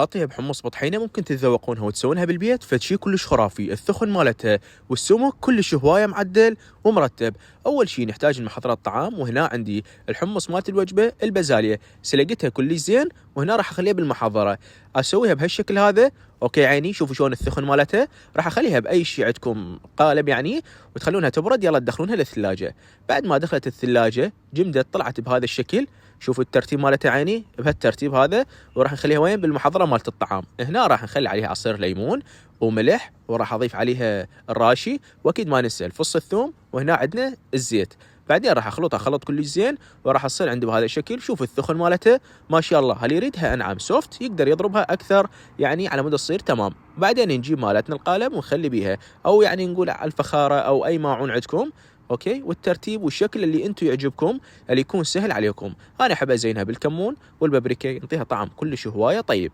أطيب حمص بطحينة ممكن تتذوقونها وتسوونها بالبيت، فشي كلش خرافي. الثخن مالتها والسمك كلش هواية معدل ومرتب. أول شي نحتاج المحضرات الطعام، وهنا عندي الحمص مالت الوجبة البازالية سلقتها كلش زين، وهنا راح أخليها بالمحضرة. أسويها بهالشكل هذا. أوكي عيني، شوفوا شلون الثخن مالتها. راح أخليها بأي شي عندكم قالب يعني، وتخلونها تبرد. يلا تدخلونها للثلاجة. بعد ما دخلت الثلاجة جمدت طلعت بهذا الشكل. شوفوا الترتيب مالتها عيني بهالترتيب هذا. وراح نخليها وين؟ بالمحضرة مالت الطعام. هنا راح نخلي عليها عصير ليمون وملح، وراح أضيف عليها الراشي، وأكيد ما ننسى فص الثوم، وهنا عندنا الزيت. بعدين راح أخلطها خلط كلش زين، وراح تصير عندي بهذا الشكل. شوف الثخن مالتها ما شاء الله، هل يريدها أنعم سوفت يقدر يضربها أكثر يعني على مود تصير تمام. بعدين نجيب مالتنا القالب ونخلي بيها، أو يعني نقول على الفخارة أو أي ماعون عندكم. اوكي، والترتيب والشكل اللي انتم يعجبكم، اللي يكون سهل عليكم. انا احب ازينها بالكمون والبابريكا، ينطيها طعم كلش هوايه طيب.